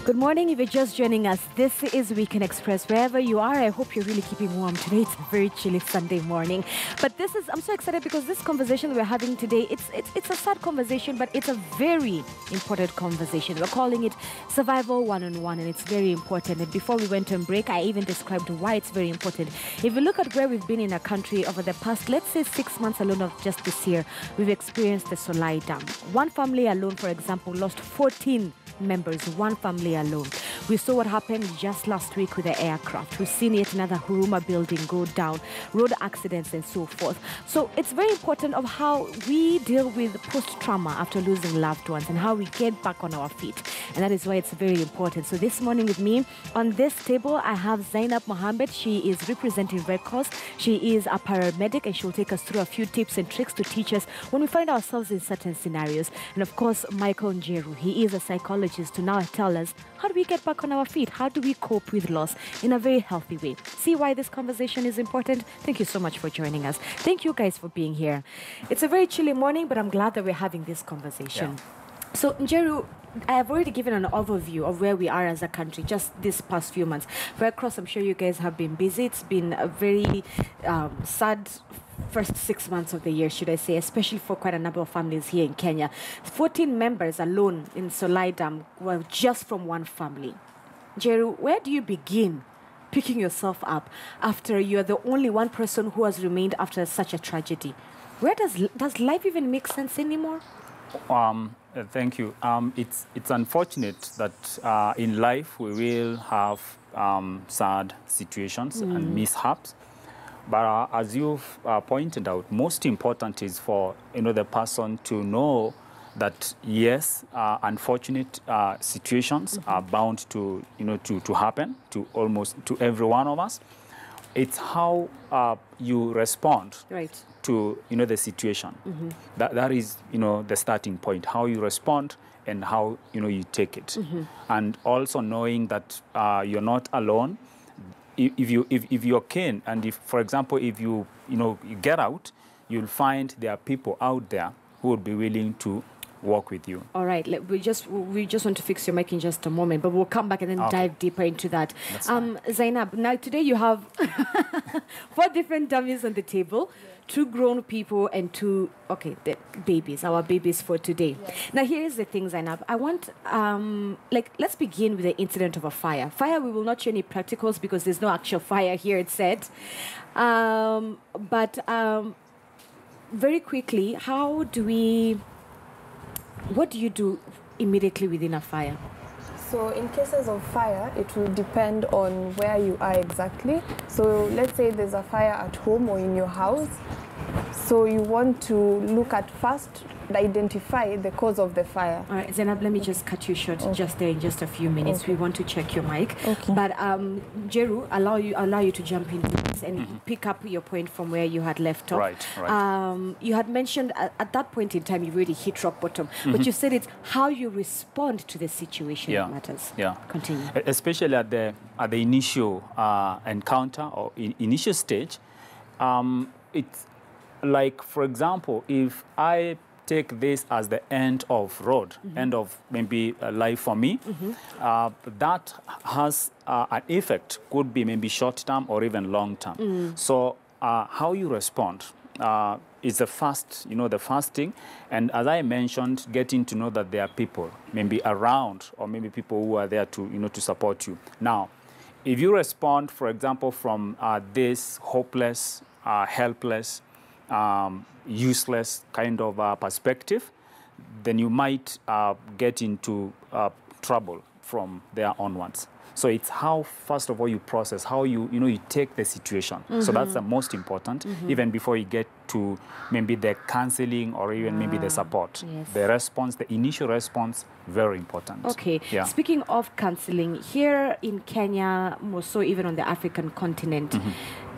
Good morning. If you're just joining us, this is Weekend Express. Wherever you are, I hope you're really keeping warm. Today it's a very chilly Sunday morning. But I'm so excited because this conversation we're having today, it's a sad conversation, but it's a very important conversation. We're calling it Survival One-on-One, and it's very important. And before we went on break, I even described why it's very important. If you look at where we've been in our country over the past, let's say 6 months alone of just this year, we've experienced the Solai Dam. One family alone, for example, lost 14 members, one family alone. We saw what happened just last week with the aircraft. We've seen yet another Huruma building go down, road accidents and so forth. So it's very important of how we deal with post-trauma after losing loved ones and how we get back on our feet. And that is why it's very important. So this morning with me on this table, I have Zainab Mohammed. She is representing Red Cross. She is a paramedic and she'll take us through a few tips and tricks to teach us when we find ourselves in certain scenarios. And of course, Michael Njeru. He is a psychologist to now tell us how do we get back on our feet? How do we cope with loss in a very healthy way? See why this conversation is important? Thank you so much for joining us. Thank you guys for being here. It's a very chilly morning, but I'm glad that we're having this conversation. Yeah. So, Njeru, I have already given an overview of where we are as a country just this past few months. Red Cross, I'm sure you guys have been busy. It's been a very sad first 6 months of the year, should I say, especially for quite a number of families here in Kenya. 14 members alone in Solai Dam were just from one family. Njeru, where do you begin picking yourself up after you're the only one person who has remained after such a tragedy? Where does life even make sense anymore? Thank you. It's unfortunate that in life we will have sad situations and mishaps. But as you've pointed out, most important is for the person to know that yes, unfortunate situations are bound to to happen to every one of us. It's how you respond to the situation. That is the starting point. How you respond and how you take it, and also knowing that you're not alone. If you're keen, and if, for example, if you get out, you'll find there are people out there who would be willing to work with you. All right, we just want to fix your mic in just a moment, but we'll come back and then dive deeper into that. Zainab, now today you have 4 different dummies on the table. Yes. 2 grown people and 2 the babies, our babies for today. Yes. Now here is the thing, Zainab. I want let's begin with the incident of a fire. Fire, we will not show any practicals because there's no actual fire here, it's said. But very quickly, what do you do immediately within a fire? So in cases of fire, it will depend on where you are exactly. So let's say there's a fire at home or in your house. So you want to look at first, identify the cause of the fire. All right, Zainab, let me just cut you short just there in just a few minutes. We want to check your mic. But Njeru, allow you to jump in and pick up your point from where you had left off. Right. You had mentioned at that point in time you already hit rock bottom, but you said it's how you respond to the situation that matters. Yeah. Continue. Especially at the initial encounter or initial stage, it's like, for example, if I take this as the end of road, end of maybe life for me, that has an effect, could be maybe short-term or even long-term. So how you respond is the first thing. And as I mentioned, getting to know that there are people maybe around or maybe people who are there to to support you. Now, if you respond, for example, from this hopeless, helpless, useless kind of perspective, then you might get into trouble from there onwards. So it's how, first of all, you process, how you take the situation. So that's the most important, even before you get to maybe the counseling or even maybe the support. Yes. The response, the initial response, very important. Okay. Yeah. Speaking of counseling, here in Kenya, more so even on the African continent,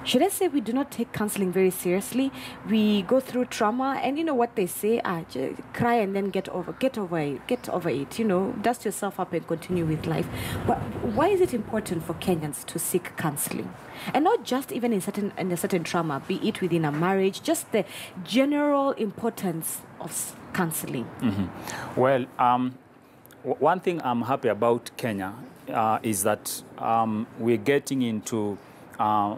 should I say we do not take counseling very seriously? We go through trauma, and you know what they say, just cry and then get over it, dust yourself up and continue with life. But why is it important for Kenyans to seek counseling? And not just even in a certain trauma, be it within a marriage, just the general importance of counseling. Well, one thing I'm happy about Kenya is that we're getting into a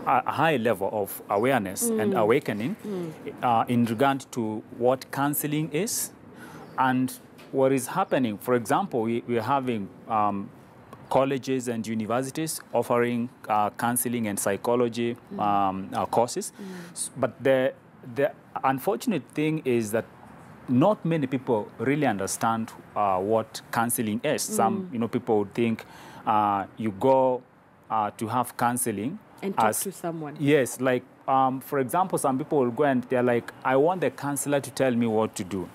high level of awareness and awakening in regard to what counseling is and what is happening. For example, we're having colleges and universities offering counseling and psychology courses. But the unfortunate thing is that not many people really understand what counseling is. Some people would think you go to have counseling and talk to someone. Yes, like for example, some people will go and they're like, I want the counselor to tell me what to do.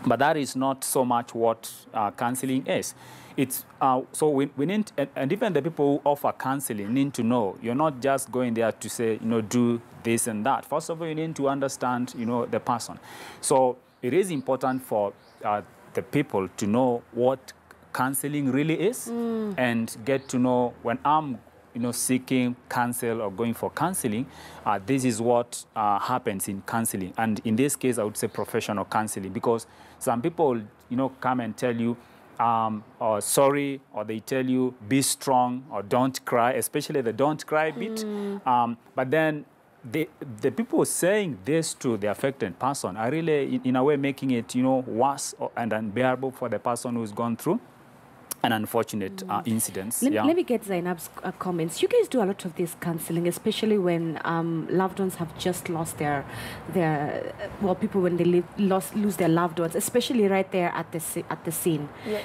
But that is not so much what counseling is. It's so we need, and even the people who offer counseling need to know you're not just going there to say, do this and that. First of all, you need to understand, the person. So it is important for the people to know what counseling really is and get to know when I'm seeking counsel or going for counseling, this is what happens in counseling. And in this case, I would say professional counseling, because some people, come and tell you, or sorry, or they tell you, be strong, or don't cry, especially the don't cry bit. But then the people saying this to the affected person are really, in a way, making it, worse and unbearable for the person who's gone through an unfortunate incidents. Let me get Zainab's comments. You guys do a lot of this counseling, especially when loved ones have just lost their people when they lose their loved ones, especially right there at the scene. Yes.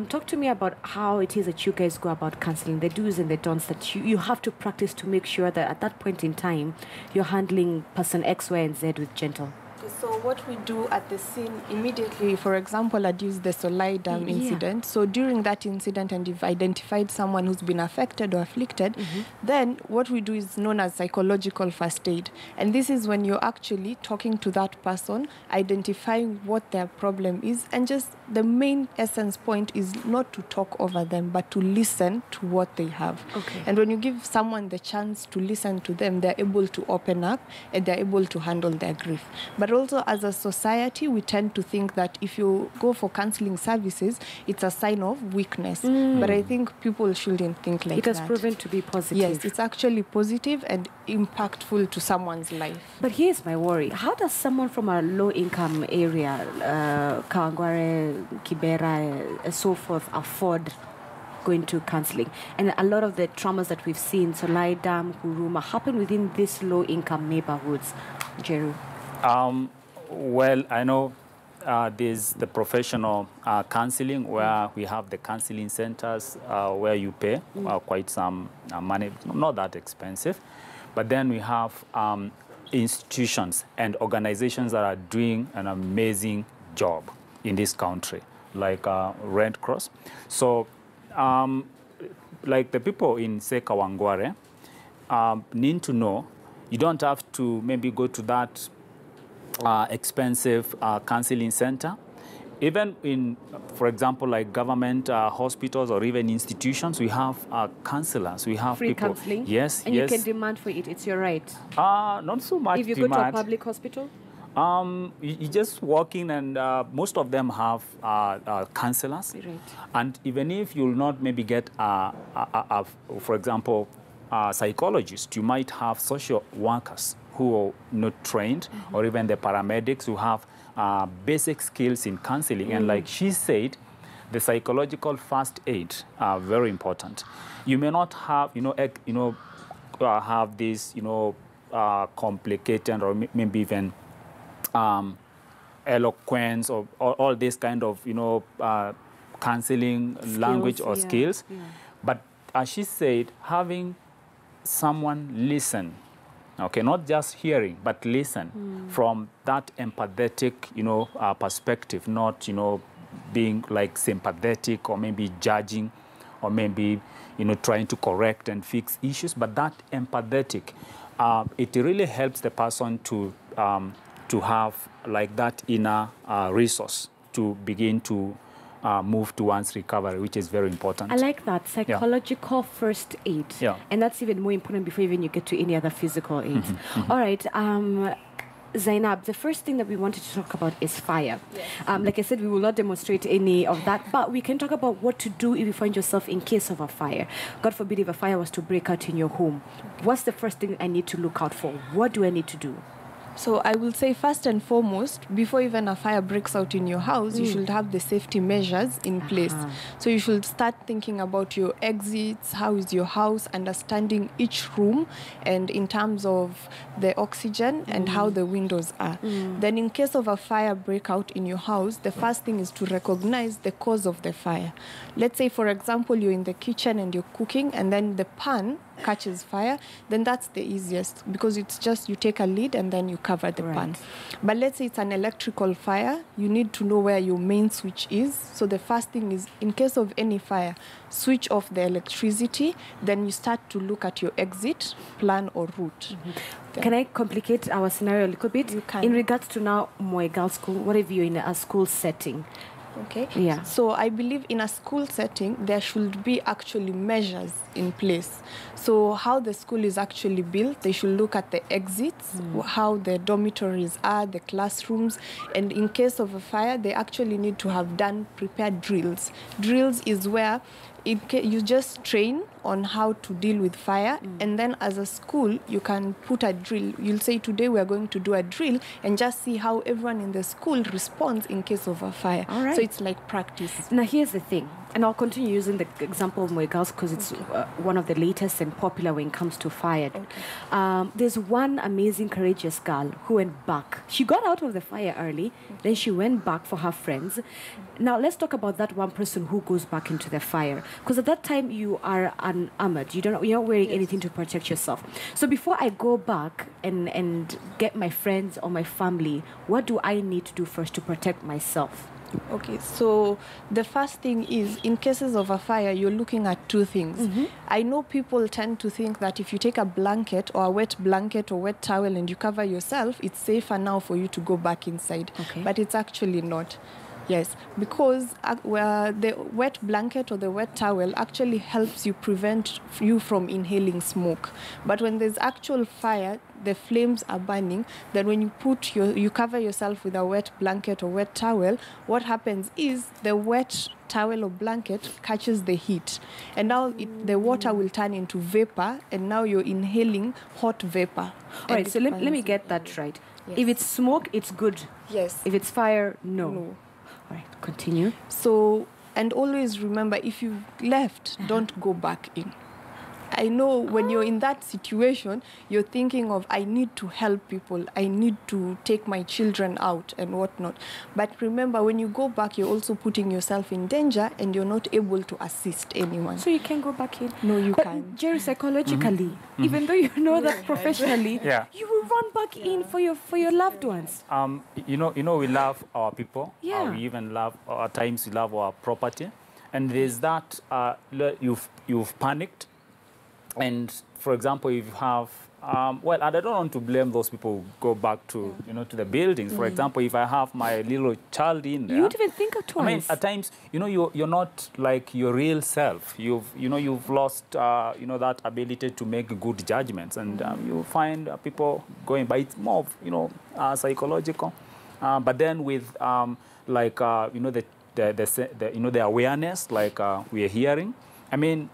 Talk to me about how it is that you guys go about counseling, the do's and the don'ts that you have to practice to make sure that at that point in time you're handling person X, Y, and Z with gentle. So what we do at the scene immediately, for example, I'd use the Solai Dam incident. So during that incident, and you've identified someone who's been affected or afflicted, then what we do is known as psychological first aid. And this is when you're actually talking to that person, identifying what their problem is, and just the main essence point is not to talk over them, but to listen to what they have. Okay. And when you give someone the chance to listen to them, they're able to open up and they're able to handle their grief. But also, as a society, we tend to think that if you go for counseling services, it's a sign of weakness. But I think people shouldn't think like that. It has proven to be positive. Yes, it's actually positive and impactful to someone's life. But here's my worry. How does someone from a low-income area, Kawangware, Kibera, so forth, afford going to counseling? And a lot of the traumas that we've seen, Solai Dam, Huruma, happen within these low-income neighborhoods. Jeru? Well, I know there's the professional counseling where we have the counseling centers where you pay quite some money, not that expensive. But then we have institutions and organizations that are doing an amazing job in this country, like Red Cross. So, like the people in, say, Kawangware need to know you don't have to maybe go to that expensive counseling center. Even in, for example, like government hospitals or even institutions, we have counselors. We have free people. Counseling? Yes, and yes. you can demand for it. It's your right. Not so much if you demand. go to a public hospital? You just walk in and most of them have counselors. Right. And even if you'll not maybe get, for example, psychologists, you might have social workers who are not trained, or even the paramedics who have basic skills in counseling. And like she said, the psychological first aid are very important. You may not have, have this, complicated or maybe even eloquence or all this kind of, counseling skills, language or skills. Yeah. But as she said, having someone listen, okay, not just hearing, but listen from that empathetic, perspective, not, being like sympathetic or maybe judging or maybe, trying to correct and fix issues, but that empathetic, it really helps the person to have like that inner resource to begin to move towards recovery, which is very important. I like that, psychological first aid. Yeah. And that's even more important before even you get to any other physical aid. All right. Zainab, the first thing that we wanted to talk about is fire. Yes. Like I said, we will not demonstrate any of that, but we can talk about what to do if you find yourself in case of a fire. God forbid if a fire was to break out in your home. What's the first thing I need to look out for? What do I need to do? So I will say first and foremost, before even a fire breaks out in your house, you should have the safety measures in place. So you should start thinking about your exits, how is your house, understanding each room, and in terms of the oxygen and how the windows are. Then in case of a fire breakout in your house, the first thing is to recognize the cause of the fire. Let's say, for example, you're in the kitchen and you're cooking, and then the pan catches fire, then that's the easiest, because it's just you take a lid and then you cover the pan. But let's say it's an electrical fire, you need to know where your main switch is. So the first thing is, in case of any fire, switch off the electricity, then you start to look at your exit plan or route. Can I complicate our scenario a little bit? You can. In regards to now Moi Girls School, what if you're in a school setting? Okay. Yeah. So I believe in a school setting, there should be actually measures in place. So how the school is actually built, they should look at the exits, how the dormitories are, the classrooms, and in case of a fire, they actually need to have done prepared drills. Drills is where you just train on how to deal with fire, and then as a school you can put a drill. You'll say, today we are going to do a drill, and just see how everyone in the school responds in case of a fire. All right. So it's like practice. Now here's the thing, and I'll continue using the example of Moi Girls because it's one of the latest and popular when it comes to fire. There's one amazing courageous girl who went back. She got out of the fire early, then she went back for her friends. Now let's talk about that one person who goes back into the fire, because at that time you are unarmored. You're not wearing anything to protect yourself. So before I go back and get my friends or my family, what do I need to do first to protect myself? Okay, so the first thing is, in cases of a fire, you're looking at two things. I know people tend to think that if you take a blanket or a wet blanket or wet towel and you cover yourself, it's safer now for you to go back inside. Okay. But it's actually not. Yes, because the wet blanket or the wet towel actually helps you prevent you from inhaling smoke. But when there's actual fire, the flames are burning, then when you cover yourself with a wet blanket or wet towel, what happens is the wet towel or blanket catches the heat. And now the water will turn into vapor, and now you're inhaling hot vapor. All right, so let me get that right. Yes. If it's smoke, it's good. Yes. If it's fire, no. All right, continue. So, and always remember, if you left, don't go back in. I know when you're in that situation, you're thinking of, I need to help people, I need to take my children out and whatnot. But remember, when you go back, you're also putting yourself in danger and you're not able to assist anyone. So you can go back in? No, you but can't. Jerry, psychologically, even though you know that professionally, you will run back in for your loved ones. We love our people. Yeah. We even love, at times we love our property. And there's that, you've panicked. And for example, if you have, I don't want to blame those people who go back to, to the buildings. For example, if I have my little child in there, you don't even think of twice. I mean, at times, you're not like your real self. You've lost, that ability to make good judgments, and you find people going. But it's more of, psychological. But then with, the awareness, like we are hearing. I mean.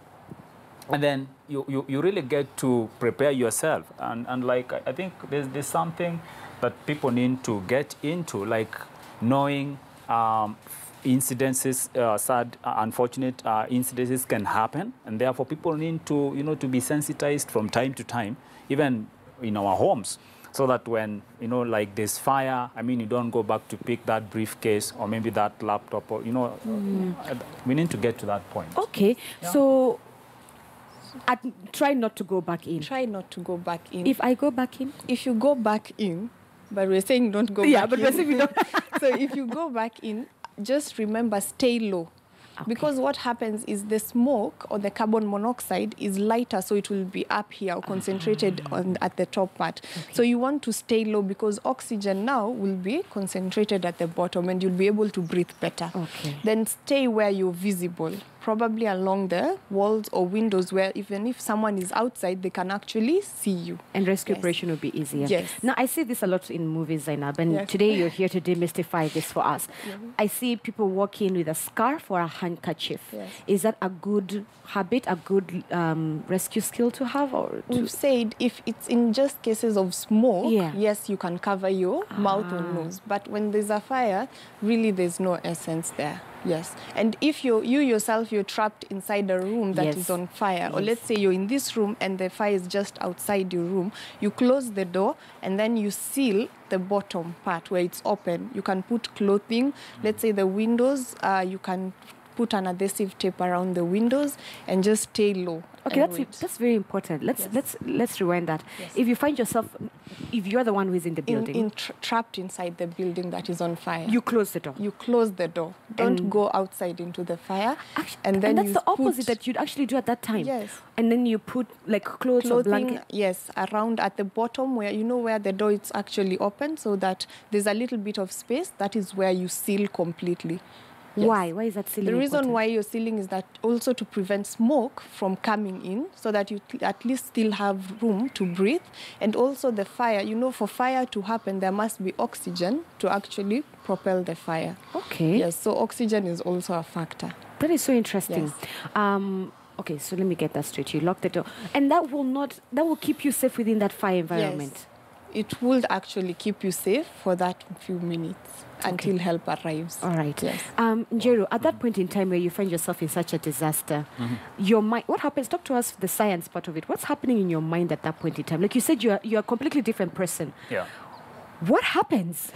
And then you really get to prepare yourself. And like, I think there's something that people need to get into, like knowing incidences, sad, unfortunate incidences can happen. And therefore, people need to, to be sensitized from time to time, even in our homes. So that when, like there's fire, I mean, you don't go back to pick that briefcase or maybe that laptop or, we need to get to that point. Okay, yeah. So try not to go back in. Try not to go back in. If I go back in? If you go back in, but we're saying don't go back in. Yeah, but we're saying we don't. So if you go back in, just remember, stay low. Okay. Because what happens is the smoke or the carbon monoxide is lighter, so it will be up here or concentrated at the top part. Okay. So you want to stay low because oxygen now will be concentrated at the bottom and you'll be able to breathe better. Okay. Then stay where you're visible. probably along the walls or windows where even if someone is outside, they can actually see you. And rescue operation will be easier. Yes. Now, I see this a lot in movies, Zainab, and today you're here to demystify this for us. I see people walk in with a scarf or a handkerchief. Yes. Is that a good habit, a good rescue skill to have? Or We've said if it's in just cases of smoke, yes, you can cover your mouth or nose. But when there's a fire, really there's no essence there. Yes. And if you yourself, you're trapped inside a room that is on fire, or let's say you're in this room and the fire is just outside your room, you close the door and then you seal the bottom part where it's open. You can put clothing, let's say the windows, you can put an adhesive tape around the windows and just stay low. Okay, that's very important. Let's rewind that. Yes. If you find yourself, if you're the one who is in the building, trapped inside the building that is on fire, you close the door. You close the door. Don't go outside into the fire. Actually, and that's the opposite that you'd actually do at that time. Yes. And then you put like clothing or blanket. Yes, around at the bottom where where the door is actually open, so that there's a little bit of space. That is where you seal completely. Yes. Why? Why is that sealing The reason important? why you're sealing is that also to prevent smoke from coming in, so that you at least still have room to breathe. And also the fire, for fire to happen, there must be oxygen to actually propel the fire. Okay. Yes, so oxygen is also a factor. That is so interesting. Yes. Okay, so let me get that straight. You lock the door. And that will keep you safe within that fire environment. Yes. It will actually keep you safe for that few minutes until help arrives. All right. Yes. Njero, at that point in time where you find yourself in such a disaster, your mind, what happens? Talk to us the science part of it. What's happening in your mind at that point in time? Like you said, you're a completely different person. Yeah. What happens?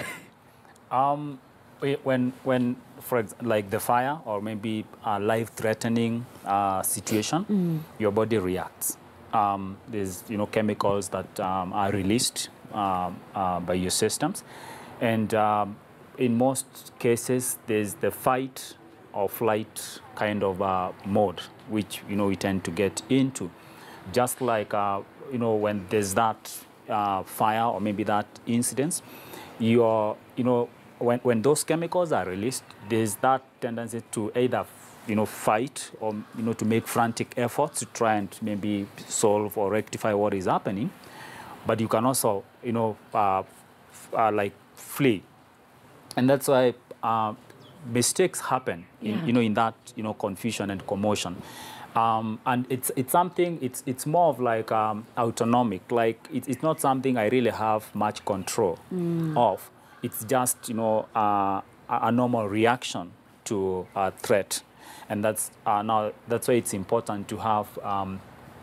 When for example, like the fire or maybe a life-threatening situation, your body reacts. There's chemicals that are released by your systems, and in most cases there's the fight or flight kind of mode, which we tend to get into. Just like when there's that fire or maybe that incident, when those chemicals are released, there's that tendency to either fight or to make frantic efforts to try and maybe solve or rectify what is happening. But you can also like flee, and that's why mistakes happen in that confusion and commotion. And it's something, it's more of like autonomic, like it's not something I really have much control of. It's just a normal reaction to a threat. And that's why it's important to have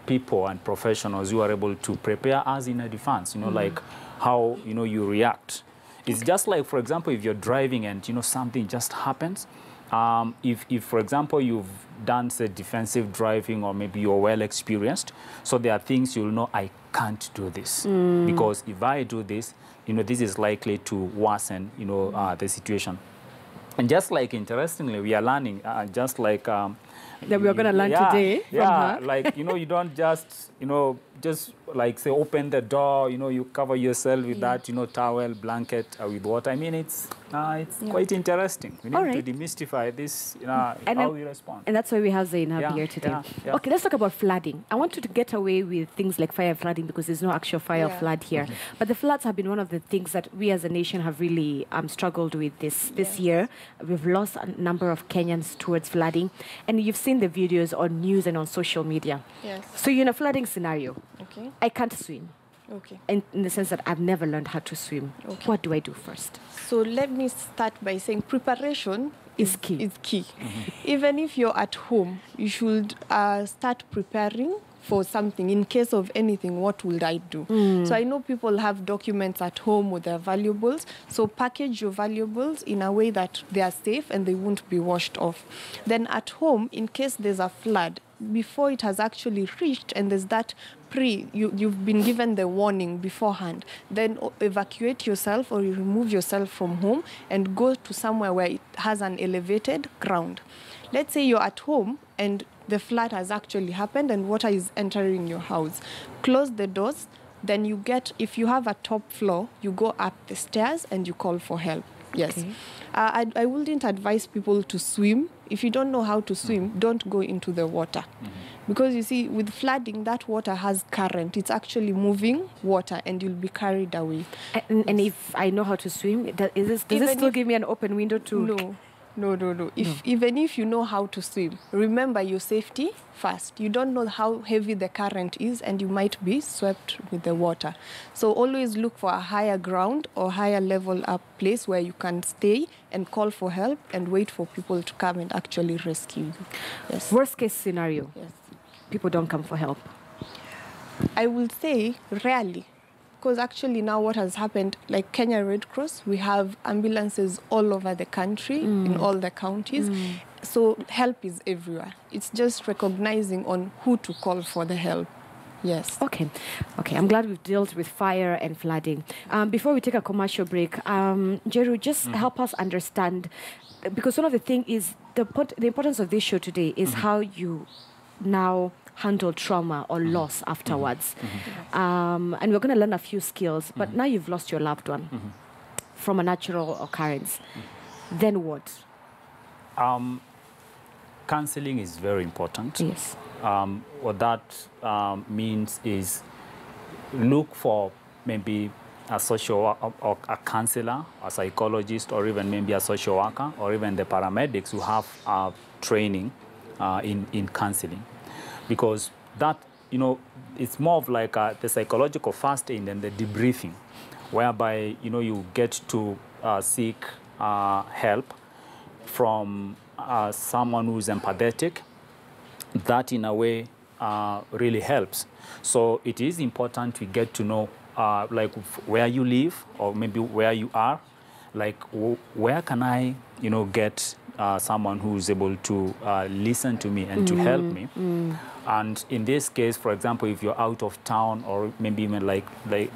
people and professionals who are able to prepare us in advance, like how you react. It's just like, for example, if you're driving and something just happens, if for example you've done say defensive driving or maybe you're well experienced, so there are things you'll know, I can't do this because if I do this, this is likely to worsen the situation. And just like, interestingly, we are learning, just like... that we are going to learn today from her. Like, you don't just, just like say, open the door, you cover yourself with that, towel, blanket, with water. I mean, it's quite interesting. We need to demystify this, how we respond. And that's why we have Zainab here today. Okay, let's talk about flooding. I want you to get away with things like fire flooding because there's no actual fire or flood here. But the floods have been one of the things that we as a nation have really struggled with this year. We've lost a number of Kenyans towards flooding. And you've seen the videos on news and on social media. Yes. So you're in a flooding scenario. Okay. I can't swim. Okay. In the sense that I've never learned how to swim. Okay. What do I do first? So let me start by saying preparation is key. Even if you're at home, you should start preparing for something. In case of anything, what would I do? So I know people have documents at home with their valuables. So package your valuables in a way that they are safe and they won't be washed off. Then at home, in case there's a flood, before it has actually reached and there's that you've been given the warning beforehand, then evacuate yourself or you remove yourself from home and go to somewhere where it has an elevated ground. Let's say you're at home and the flood has actually happened and water is entering your house. Close the doors, Then you get, if you have a top floor, you go up the stairs and you call for help. Yes. Okay. I wouldn't advise people to swim. If you don't know how to swim, don't go into the water. Because you see, with flooding, that water has current. It's actually moving water and you'll be carried away. And if I know how to swim, does it still give me an open window to... No. Even if you know how to swim, remember your safety first. You don't know how heavy the current is and you might be swept with the water. So always look for a higher ground or higher level up place where you can stay and call for help and wait for people to come and actually rescue you. Yes. Worst case scenario, Yes. people don't come for help. I will say rarely. Because actually now what has happened, like Kenya Red Cross, we have ambulances all over the country, in all the counties. So help is everywhere. It's just recognizing on who to call for the help. Yes. Okay. I'm glad we've dealt with fire and flooding. Before we take a commercial break, Jeru, just help us understand, because one of the things is the importance of this show today is how you now handle trauma or loss afterwards. And we're going to learn a few skills, but now you've lost your loved one from a natural occurrence. Then what? Counseling is very important. Yes. What that means is look for maybe a social or a counselor, a psychologist, or even maybe a social worker, or even the paramedics who have training in counseling. Because that, it's more of like the psychological first aid and the debriefing, whereby, you get to seek help from someone who's empathetic. That, in a way, really helps. So it is important to get to know, like, where you live or maybe where you are. Like, where can I, get someone who's able to listen to me and to help me. And in this case, for example, if you're out of town or maybe even like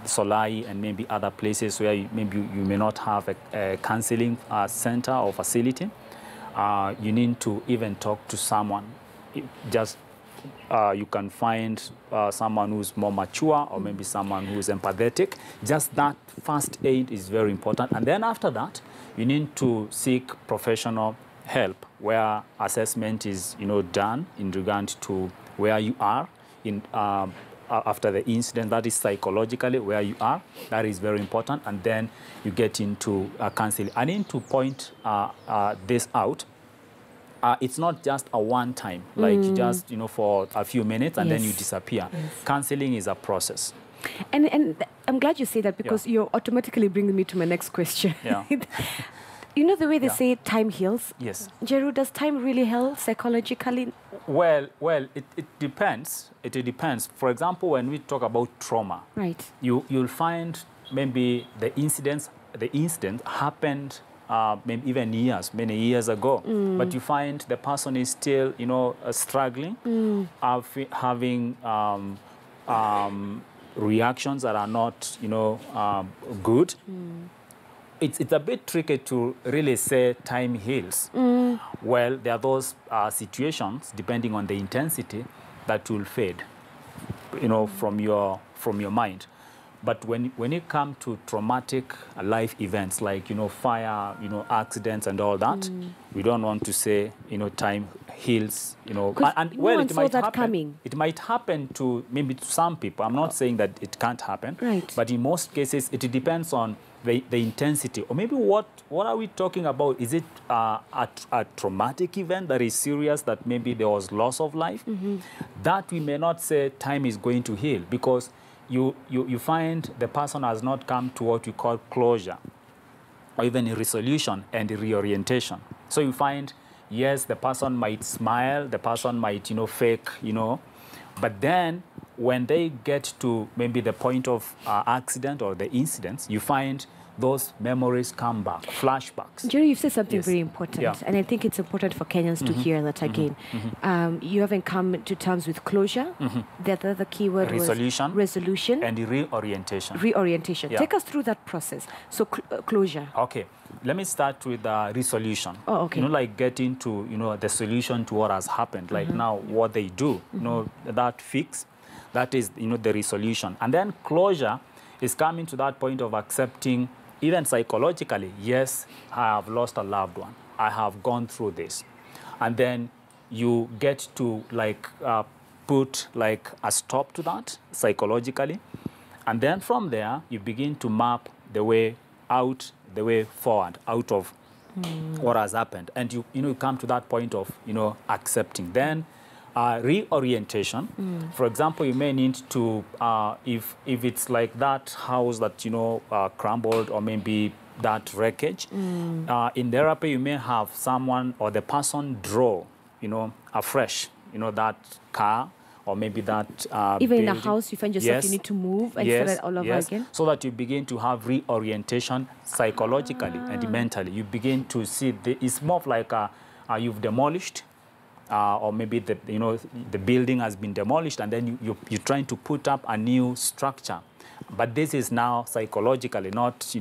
Solai and maybe other places where you may not have a counseling center or facility, you need to even talk to someone. You can find someone who's more mature or maybe someone who's empathetic. Just that first aid is very important. And then after that, you need to seek professional help where assessment is, done in regard to where you are in after the incident. That is psychologically where you are. That is very important. And then you get into counseling. I need to point this out. It's not just a one-time, like just, for a few minutes and then you disappear. Yes. Counseling is a process. And I'm glad you say that because you're automatically bringing me to my next question. Yeah. You know the way they say time heals? Yes. Jeru, does time really heal psychologically? Well, it depends. It depends. For example, when we talk about trauma, Right. You'll find maybe the incident happened maybe even many years ago, but you find the person is still, struggling, having reactions that are not, good. It's a bit tricky to really say time heals. Well, there are those situations, depending on the intensity, that will fade, from your mind. But when it comes to traumatic life events like, fire, accidents and all that, we don't want to say, time heals, And well, it might happen. Coming. It might happen to maybe to some people. I'm not saying that it can't happen. Right. But in most cases, it depends on the intensity. Or maybe what are we talking about? Is it a traumatic event that is serious, that maybe there was loss of life? That we may not say time is going to heal, because you find the person has not come to what we call closure, or even a resolution and a reorientation. So you find, yes, the person might smile, the person might, fake, but then when they get to maybe the point of accident or the incidents, you find those memories come back, flashbacks. Jerry, you've said something very important, Yeah. and I think it's important for Kenyans to hear that again. You haven't come to terms with closure. The other key word was resolution and reorientation. Reorientation. Yeah. Take us through that process. So closure. Okay, let me start with resolution. Oh, okay. Like getting to, the solution to what has happened. Like now, what they do, that fix. That is, the resolution. And then closure is coming to that point of accepting, even psychologically, yes, I have lost a loved one. I have gone through this. And then you get to put a stop to that psychologically. And then from there, you begin to map the way out, the way forward, out of what has happened. And you come to that point of, accepting. Then reorientation. For example, you may need to, if it's like that house that, crumbled, or maybe that wreckage, in therapy, you may have someone or the person draw, afresh, that car, or maybe that even building. in a house, you find yourself, you need to move and start it all over again. So that you begin to have reorientation psychologically and mentally. You begin to see, it's more of like you've demolished, or maybe the building has been demolished, and then you're trying to put up a new structure. But this is now psychologically, not,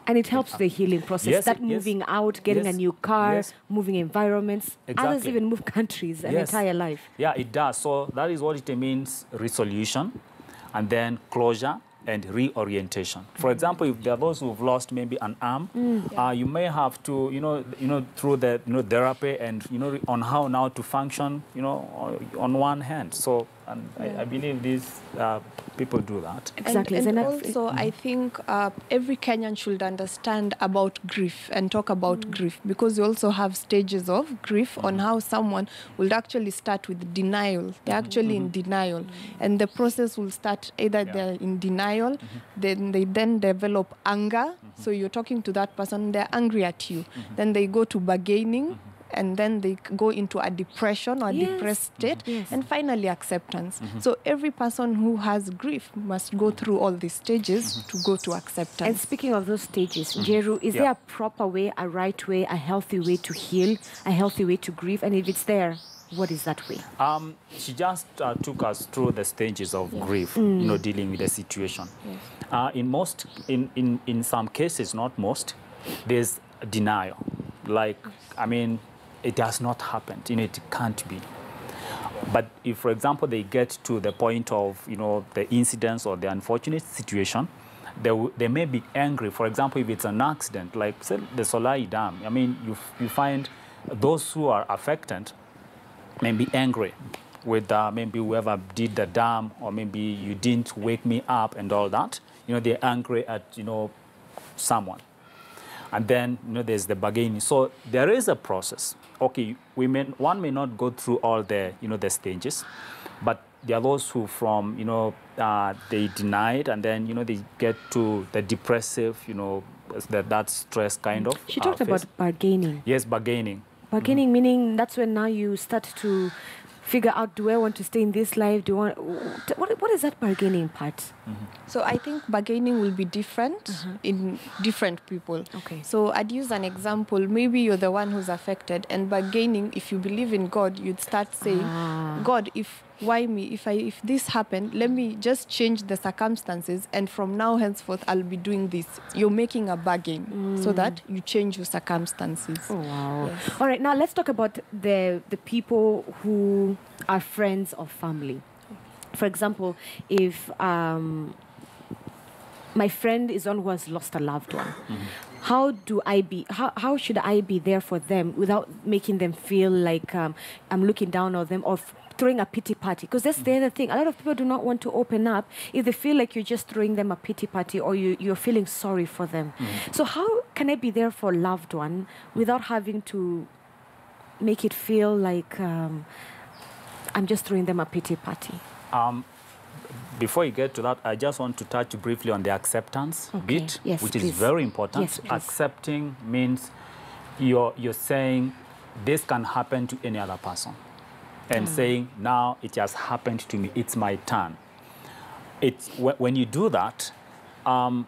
And it helps the healing process. Moving out, getting a new car, moving environments. Exactly. Others even move countries, an entire life. Yeah, it does. So that is what it means, resolution, and then closure and reorientation. For example, if there are those who've lost maybe an arm, you may have to, through the therapy and, on how now to function, on one hand. So, and I believe these people do that. Exactly. And also, I think every Kenyan should understand about grief and talk about grief, because we also have stages of grief on how someone will actually start with denial. They're actually in denial. And the process will start either they're in denial, then they develop anger. So you're talking to that person, they're angry at you. Then they go to bargaining. And then they go into a depression or depressed state, and finally acceptance. So every person who has grief must go through all these stages to go to acceptance. And speaking of those stages, Jeru, is there a proper way, a right way, a healthy way to heal, a healthy way to grieve? And if it's there, what is that way? She just took us through the stages of grief, dealing with the situation. In some cases, not most, there's denial. It has not happened. It can't be. But if, for example, they get to the point of, the incidents or the unfortunate situation, they may be angry. For example, if it's an accident, like say, the Solai Dam, you find those who are affected may be angry with maybe whoever did the dam, or maybe you didn't wake me up and all that. They're angry at, someone. And then, there's the bargaining. So there is a process. Okay, one may not go through all the, the stages, but there are those who from, they deny it, and then, they get to the depressive, that stress kind of. She talked about bargaining. Yes, bargaining. Bargaining meaning that's when now you start to figure out, do I want to stay in this life? What is that bargaining part? So I think bargaining will be different in different people. Okay. So I'd use an example. Maybe you're the one who's affected, and bargaining, if you believe in God, you'd start saying, God, why me? If this happened, let me just change the circumstances, and from now henceforth I'll be doing this. You're making a bargain so that you change your circumstances. Oh, wow. Yes. All right, now let's talk about the people who are friends or family. For example, if my friend is one who has lost a loved one, how should I be there for them without making them feel like I'm looking down on them or throwing a pity party? Because that's the other thing. A lot of people do not want to open up if they feel like you're just throwing them a pity party, or you're feeling sorry for them. So how can I be there for a loved one without having to make it feel like I'm just throwing them a pity party? Before you get to that, I just want to touch briefly on the acceptance bit, which is very important. Yes, please. Accepting means you're saying this can happen to any other person, and saying now it has happened to me, it's my turn. It's when you do that,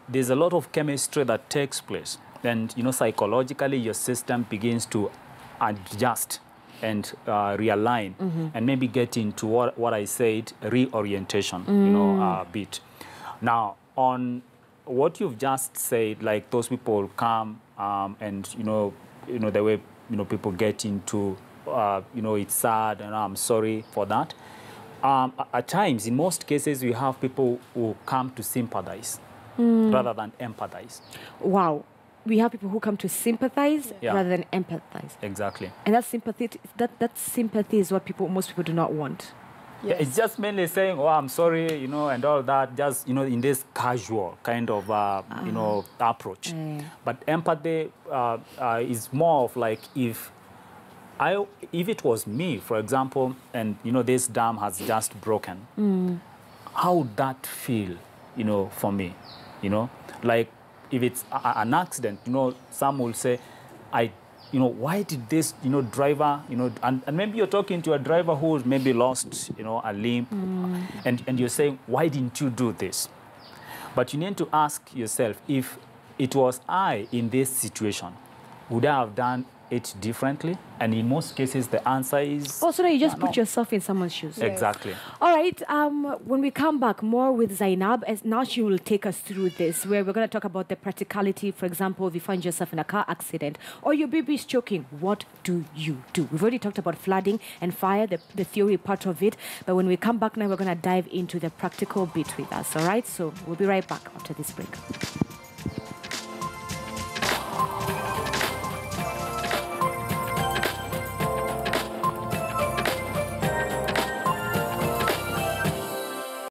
there's a lot of chemistry that takes place, and psychologically your system begins to adjust and realign, and maybe get into what I said, reorientation, bit. Now, on what you've just said, like those people come and the way people get into it's sad and I'm sorry for that. At times, in most cases, we have people who come to sympathize rather than empathize. Wow. We have people who come to sympathize Yeah. rather than empathize. Exactly. And that sympathy is what most people do not want. Yeah, it's just mainly saying, oh, I'm sorry, you know, and all that, just, you know, in this casual kind of, you know, approach. But empathy is more of like if it was me, for example, and, you know, this dam has just broken, how would that feel, you know, for me, you know? Like, if it's an accident, you know, some will say, you know, why did this, you know, driver, you know, and maybe you're talking to a driver who maybe lost, you know, a limb, and you're saying, why didn't you do this? But you need to ask yourself, if it was I in this situation, would I have done it differently? And in most cases, the answer is... Oh, so now you just put yourself in someone's shoes. Yes. Exactly. All right. When we come back, more with Zainab, as now she will take us through this, where we're going to talk about the practicality. For example, if you find yourself in a car accident or your baby is choking, what do you do? We've already talked about flooding and fire, the theory part of it. But when we come back now, we're going to dive into the practical bit with us. All right. So we'll be right back after this break.